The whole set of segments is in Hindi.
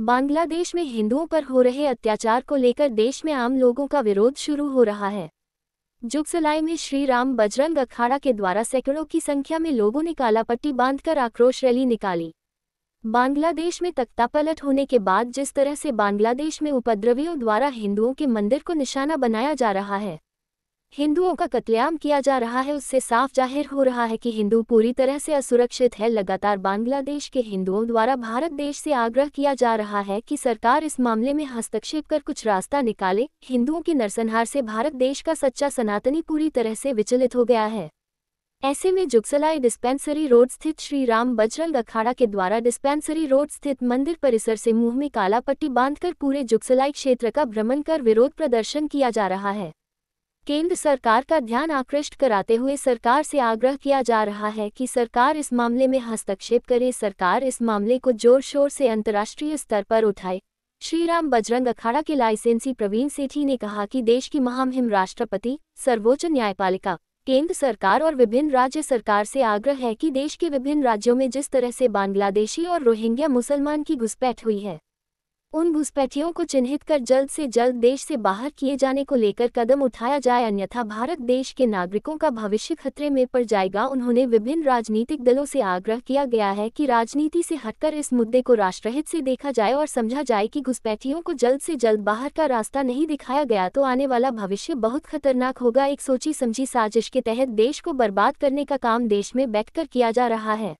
बांग्लादेश में हिंदुओं पर हो रहे अत्याचार को लेकर देश में आम लोगों का विरोध शुरू हो रहा है। जुगसलाई में श्री राम बजरंग अखाड़ा के द्वारा सैकड़ों की संख्या में लोगों ने काला पट्टी बांधकर आक्रोश रैली निकाली। बांग्लादेश में तख्तापलट होने के बाद जिस तरह से बांग्लादेश में उपद्रवियों द्वारा हिंदुओं के मंदिर को निशाना बनाया जा रहा है, हिंदुओं का कत्लेआम किया जा रहा है, उससे साफ जाहिर हो रहा है कि हिंदू पूरी तरह से असुरक्षित है। लगातार बांग्लादेश के हिंदुओं द्वारा भारत देश से आग्रह किया जा रहा है कि सरकार इस मामले में हस्तक्षेप कर कुछ रास्ता निकाले। हिंदुओं के नरसंहार से भारत देश का सच्चा सनातनी पूरी तरह से विचलित हो गया है। ऐसे में जुगसलाई डिस्पेंसरी रोड स्थित श्री राम बजरंग अखाड़ा के द्वारा डिस्पेंसरी रोड स्थित मंदिर परिसर से मुंह में काला पट्टी बांधकर पूरे जुगसलाई क्षेत्र का भ्रमण कर विरोध प्रदर्शन किया जा रहा है। केंद्र सरकार का ध्यान आकृष्ट कराते हुए सरकार से आग्रह किया जा रहा है कि सरकार इस मामले में हस्तक्षेप करे, सरकार इस मामले को जोर शोर से अंतर्राष्ट्रीय स्तर पर उठाए। श्री राम बजरंग अखाड़ा के लाइसेंसी प्रवीण सेठी ने कहा कि देश की महामहिम राष्ट्रपति, सर्वोच्च न्यायपालिका, केंद्र सरकार और विभिन्न राज्य सरकार से आग्रह है कि देश के विभिन्न राज्यों में जिस तरह से बांग्लादेशी और रोहिंग्या मुसलमान की घुसपैठ हुई है, उन घुसपैठियों को चिन्हित कर जल्द से जल्द देश से बाहर किए जाने को लेकर कदम उठाया जाए, अन्यथा भारत देश के नागरिकों का भविष्य खतरे में पड़ जाएगा। उन्होंने विभिन्न राजनीतिक दलों से आग्रह किया गया है कि राजनीति से हटकर इस मुद्दे को राष्ट्रहित से देखा जाए और समझा जाए कि घुसपैठियों को जल्द से जल्द बाहर का रास्ता नहीं दिखाया गया तो आने वाला भविष्य बहुत खतरनाक होगा। एक सोची समझी साजिश के तहत देश को बर्बाद करने का काम देश में बैठकर किया जा रहा है।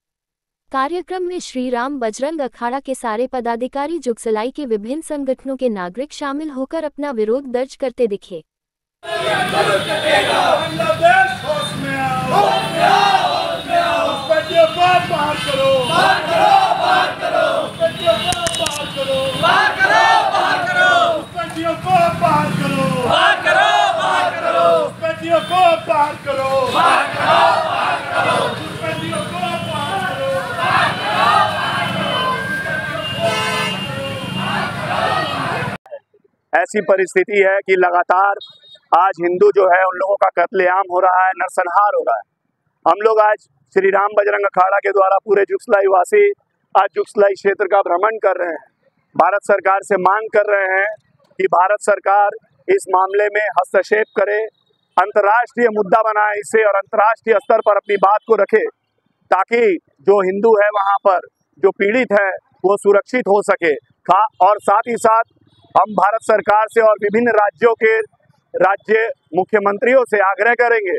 कार्यक्रम में श्री राम बजरंग अखाड़ा के सारे पदाधिकारी, जुगसलाई के विभिन्न संगठनों के नागरिक शामिल होकर अपना विरोध दर्ज करते दिखे। ऐसी परिस्थिति है कि लगातार आज हिंदू जो है उन लोगों का कत्लेआम हो रहा है, नरसंहार हो रहा है। हम लोग आज श्री राम बजरंग अखाड़ा के द्वारा पूरे जुगसलाई वासी आज जुगसलाई क्षेत्र का भ्रमण कर रहे हैं। भारत सरकार से मांग कर रहे हैं कि भारत सरकार इस मामले में हस्तक्षेप करे, अंतर्राष्ट्रीय मुद्दा बनाए इसे और अंतर्राष्ट्रीय स्तर पर अपनी बात को रखे, ताकि जो हिंदू है वहाँ पर जो पीड़ित है वो सुरक्षित हो सके। और साथ ही साथ हम भारत सरकार से और विभिन्न राज्यों के राज्य मुख्यमंत्रियों से आग्रह करेंगे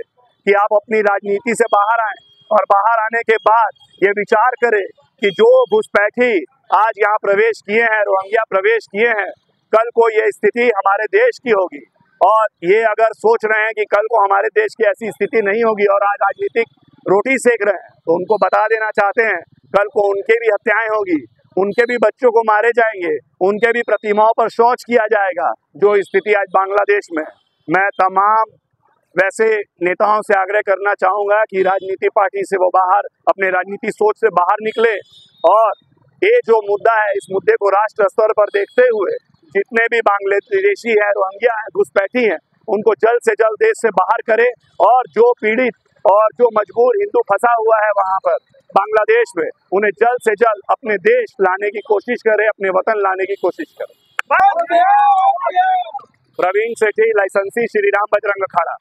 कि आप अपनी राजनीति से बाहर आएं और बाहर आने के बाद ये विचार करें कि जो घुसपैठी आज यहाँ प्रवेश किए हैं, रोहिंग्या प्रवेश किए हैं, कल को ये स्थिति हमारे देश की होगी। और ये अगर सोच रहे हैं कि कल को हमारे देश की ऐसी स्थिति नहीं होगी और आज राजनीतिक रोटी सेक रहे हैं, तो उनको बता देना चाहते हैं कल को उनके भी हत्याएं होगी, उनके भी बच्चों को मारे जाएंगे, उनके भी प्रतिमाओं पर शौच किया जाएगा। जो स्थिति आज बांग्लादेश में, मैं तमाम वैसे नेताओं से आग्रह करना चाहूँगा कि राजनीति पार्टी से वो बाहर अपने राजनीति सोच से बाहर निकले और ये जो मुद्दा है इस मुद्दे को राष्ट्र स्तर पर देखते हुए जितने भी बांग्लादेशी है, रोहिंग्या है, घुसपैठी हैं, उनको जल्द से जल्द देश से बाहर करे और जो पीड़ित और जो मजबूर हिंदू फंसा हुआ है वहाँ पर बांग्लादेश में, उन्हें जल्द से जल्द अपने देश लाने की कोशिश करे, अपने वतन लाने की कोशिश करे। प्रवीण सेठी, लाइसेंसी, श्री राम बजरंग अखाड़ा।